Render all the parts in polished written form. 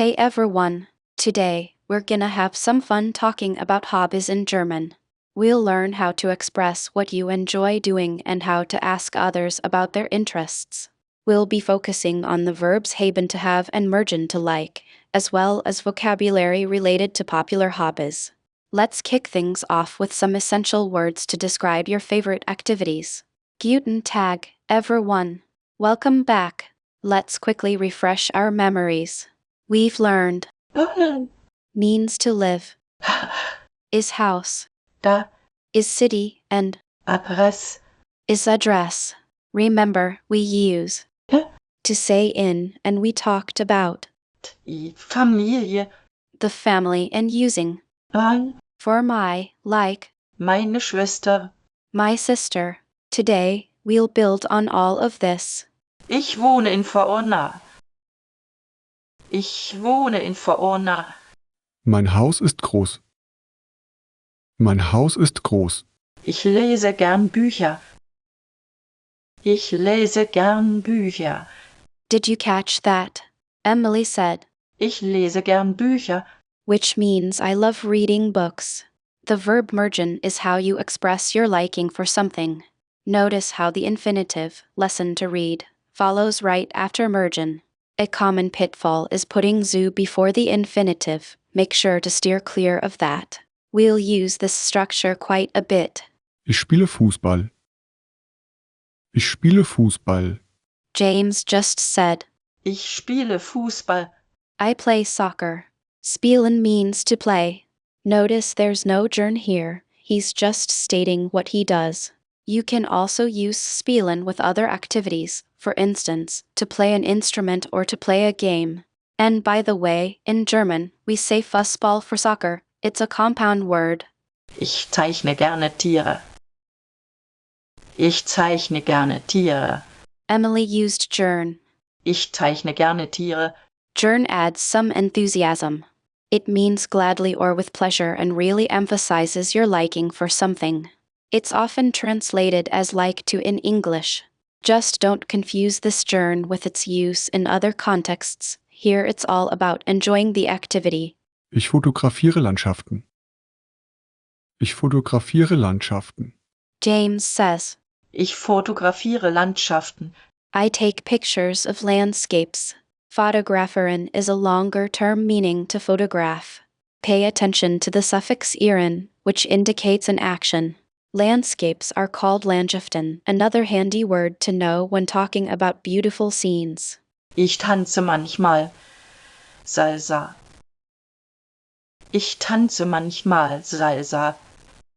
Hey everyone! Today, we're gonna have some fun talking about hobbies in German. We'll learn how to express what you enjoy doing and how to ask others about their interests. We'll be focusing on the verbs haben to have and mögen to like, as well as vocabulary related to popular hobbies. Let's kick things off with some essential words to describe your favorite activities. Guten Tag, everyone! Welcome back. Let's quickly refresh our memories. We've learned means to live, is house, Da, is city, and Adresse, is address. Remember, we use to say in and we talked about die Familie, the family and using an, for my, like, meine Schwester. my sister. Today, we'll build on all of this. Ich wohne in Verona. Ich wohne in Verona. Mein Haus ist groß. Mein Haus ist groß. Ich lese gern Bücher. Ich lese gern Bücher. Did you catch that? Emily said, Ich lese gern Bücher. which means I love reading books. The verb mögen is how you express your liking for something. Notice how the infinitive, lesson to read, follows right after mögen. A common pitfall is putting zu before the infinitive. Make sure to steer clear of that. We'll use this structure quite a bit. Ich spiele Fußball. Ich spiele Fußball. James just said, Ich spiele Fußball. I play soccer. Spielen means to play. Notice there's no gern here, he's just stating what he does. You can also use spielen with other activities, for instance, to play an instrument or to play a game. And by the way, in German, we say Fußball for soccer. It's a compound word. Ich zeichne gerne Tiere. Ich zeichne gerne Tiere. Emily used gern. Ich zeichne gerne Tiere. Gern adds some enthusiasm. It means gladly or with pleasure and really emphasizes your liking for something. It's often translated as like to in English. Just don't confuse this gern with its use in other contexts. Here it's all about enjoying the activity. Ich fotografiere Landschaften. Ich fotografiere Landschaften. James says, Ich fotografiere Landschaften. I take pictures of landscapes. Fotografieren is a longer-term meaning to photograph. Pay attention to the suffix ieren, which indicates an action. Landscapes are called Landschaften, another handy word to know when talking about beautiful scenes. Ich tanze manchmal Salsa. Ich tanze manchmal Salsa.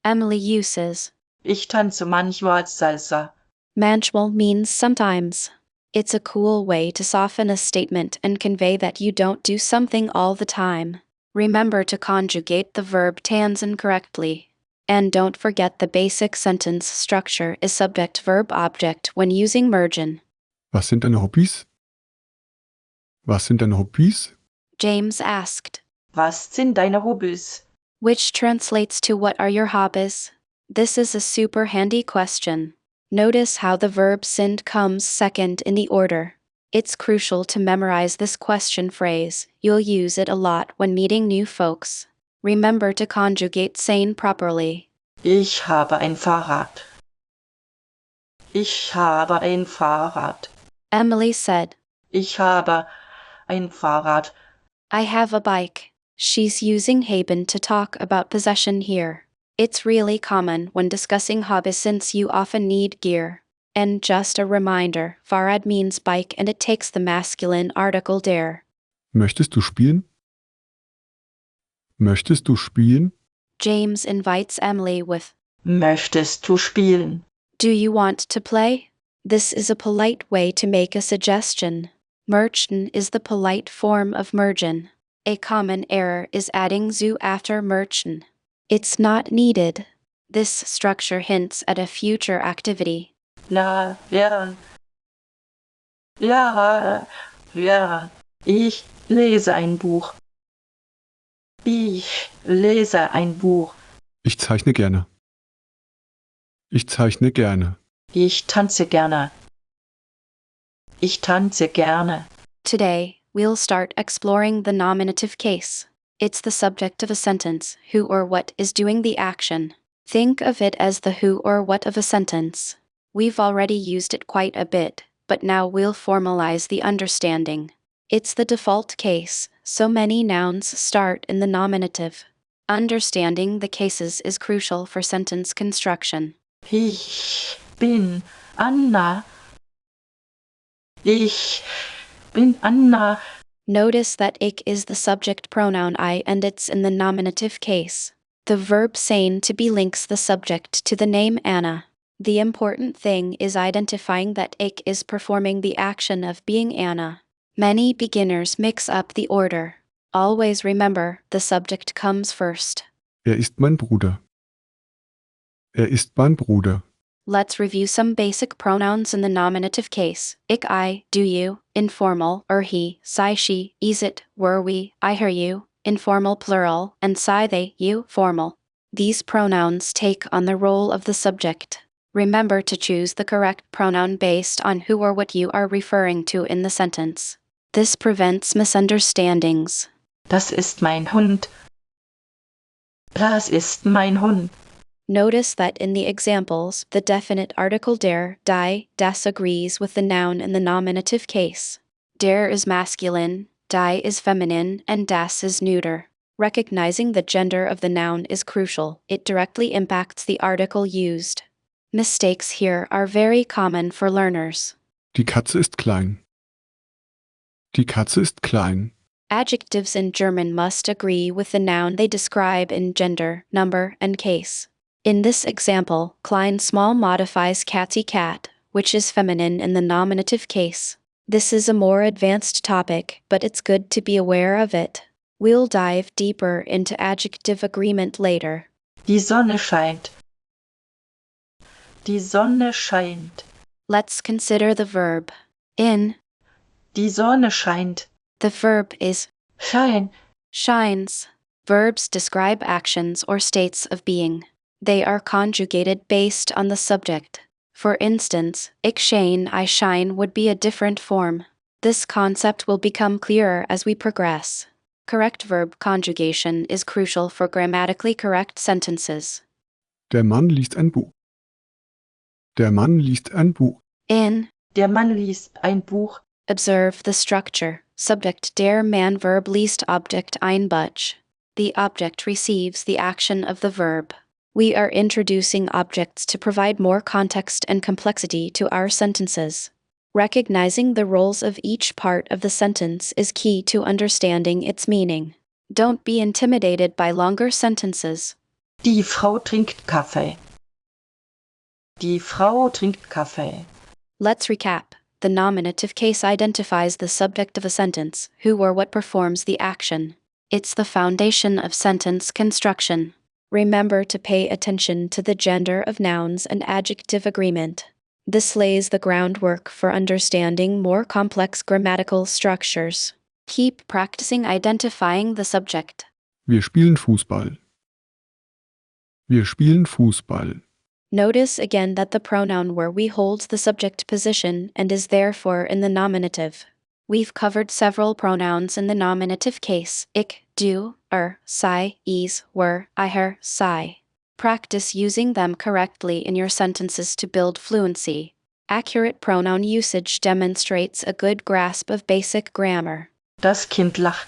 Emily uses Ich tanze manchmal Salsa. manchmal means sometimes. It's a cool way to soften a statement and convey that you don't do something all the time. Remember to conjugate the verb tanzen correctly. And don't forget the basic sentence structure is subject-verb-object when using mögen. Was sind deine Hobbys? Was sind deine Hobbys? James asked, Was sind deine Hobbys? which translates to what are your hobbies? This is a super handy question. Notice how the verb sind comes second in the order. It's crucial to memorize this question phrase. You'll use it a lot when meeting new folks. Remember to conjugate sein properly. Ich habe ein Fahrrad. Ich habe ein Fahrrad. Emily said, Ich habe ein Fahrrad. I have a bike. She's using haben to talk about possession here. It's really common when discussing hobbies since you often need gear. And just a reminder, Fahrrad means bike and it takes the masculine article der. Möchtest du spielen? Möchtest du spielen? James invites Emily with, Möchtest du spielen? do you want to play? This is a polite way to make a suggestion. Möchten is the polite form of mögen. A common error is adding zu after möchten. It's not needed. This structure hints at a future activity. Ja. Ich lese ein Buch. Ich lese ein Buch. Ich zeichne gerne. Ich zeichne gerne. Ich tanze gerne. Ich tanze gerne. Today, we'll start exploring the nominative case. It's the subject of a sentence, who or what is doing the action. Think of it as the who or what of a sentence. We've already used it quite a bit, but now we'll formalize the understanding. It's the default case, so many nouns start in the nominative. Understanding the cases is crucial for sentence construction. Ich bin Anna. Ich bin Anna. Notice that ich is the subject pronoun I and it's in the nominative case. The verb sein to be links the subject to the name Anna. The important thing is identifying that ich is performing the action of being Anna. Many beginners mix up the order. Always remember, the subject comes first. Ist mein Bruder. Ist mein Bruder. Let's review some basic pronouns in the nominative case. Ich, I, do you, informal, he, sie, she, is it, were we, I, her, you, informal plural, and sie, they, you, formal. These pronouns take on the role of the subject. Remember to choose the correct pronoun based on who or what you are referring to in the sentence. This prevents misunderstandings. Das ist mein Hund. Das ist mein Hund. Notice that in the examples, the definite article die, das agrees with the noun in the nominative case. Der is masculine, die is feminine, and das is neuter. Recognizing the gender of the noun is crucial. It directly impacts the article used. Mistakes here are very common for learners. Die Katze ist klein. Die Katze ist klein. Adjectives in German must agree with the noun they describe in gender, number, and case. In this example, klein small modifies catty cat, which is feminine in the nominative case. This is a more advanced topic, but it's good to be aware of it. We'll dive deeper into adjective agreement later. Die Sonne scheint. Die Sonne scheint. Let's consider the verb. In, Die Sonne scheint. the verb is Schein. shines. Verbs describe actions or states of being. They are conjugated based on the subject. For instance, ich schein, I shine would be a different form. This concept will become clearer as we progress. Correct verb conjugation is crucial for grammatically correct sentences. Der Mann liest ein Buch. Der Mann liest ein Buch. In, Der Mann liest ein Buch. observe the structure. Subject der man, verb liest Objekt ein Buch. The object receives the action of the verb. We are introducing objects to provide more context and complexity to our sentences. Recognizing the roles of each part of the sentence is key to understanding its meaning. Don't be intimidated by longer sentences. Die Frau trinkt Kaffee. Die Frau trinkt Kaffee. Let's recap. The nominative case identifies the subject of a sentence, who or what performs the action. It's the foundation of sentence construction. Remember to pay attention to the gender of nouns and adjective agreement. This lays the groundwork for understanding more complex grammatical structures. Keep practicing identifying the subject. Wir spielen Fußball. Wir spielen Fußball. Notice again that the pronoun where we holds the subject position and is therefore in the nominative. We've covered several pronouns in the nominative case: ich, du, sei, is, were, I, her, sie. Practice using them correctly in your sentences to build fluency. Accurate pronoun usage demonstrates a good grasp of basic grammar. Das Kind lacht.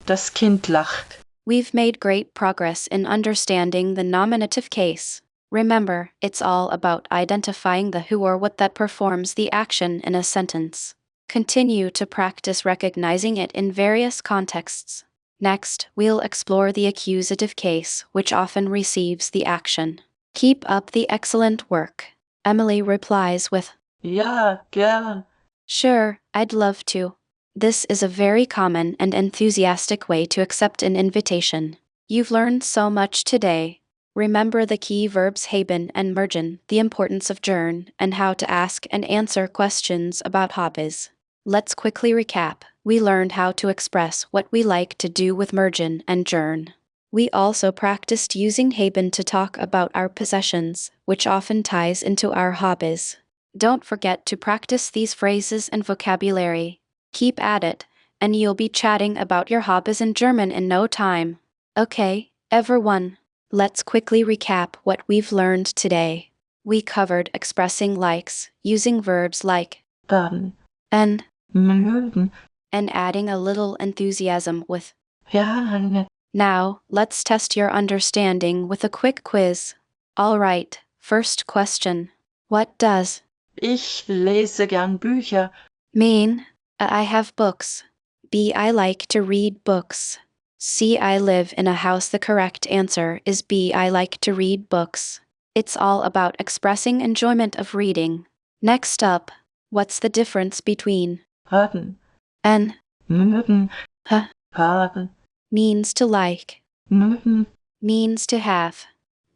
Das Kind lacht. We've made great progress in understanding the nominative case. Remember, it's all about identifying the who or what that performs the action in a sentence. Continue to practice recognizing it in various contexts. Next, we'll explore the accusative case, which often receives the action. Keep up the excellent work. Emily replies with, Ja, gern. "Sure, I'd love to." This is a very common and enthusiastic way to accept an invitation. You've learned so much today. Remember the key verbs haben and mögen, the importance of gern, and how to ask and answer questions about hobbies. Let's quickly recap. We learned how to express what we like to do with mögen and gern. We also practiced using haben to talk about our possessions, which often ties into our hobbies. Don't forget to practice these phrases and vocabulary. Keep at it, and you'll be chatting about your hobbies in German in no time. Okay, everyone, let's quickly recap what we've learned today. We covered expressing likes using verbs like Dann and mögen, adding a little enthusiasm with. gerne. Now, let's test your understanding with a quick quiz. All right, first question. What does Ich lese gern Bücher. mean? I have books. B. I like to read books. C. I live in a house. The correct answer is B. I like to read books. It's all about expressing enjoyment of reading. Next up, what's the difference between Haben, N mögen, H haben, means to like, mögen, means to have,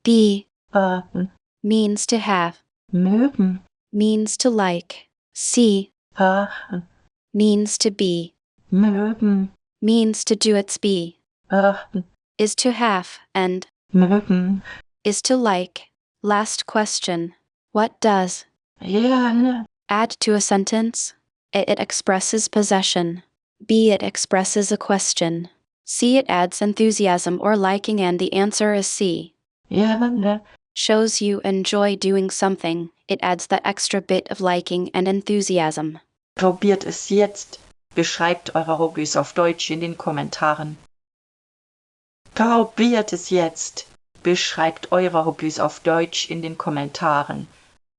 B haben, means to have, mögen, means to like, C haben, means to be, mögen, means to do. Its B haben, is to have, and mögen, is to like. Last question. What does gerne. add to a sentence? It expresses possession. B. It expresses a question. C. It adds enthusiasm or liking, and the answer is C. Gerne. Shows you enjoy doing something. It adds that extra bit of liking and enthusiasm. Probiert es jetzt. Beschreibt eure Hobbys auf Deutsch in den Kommentaren. Probiert es jetzt. Beschreibt eure Hobbys auf Deutsch in den Kommentaren.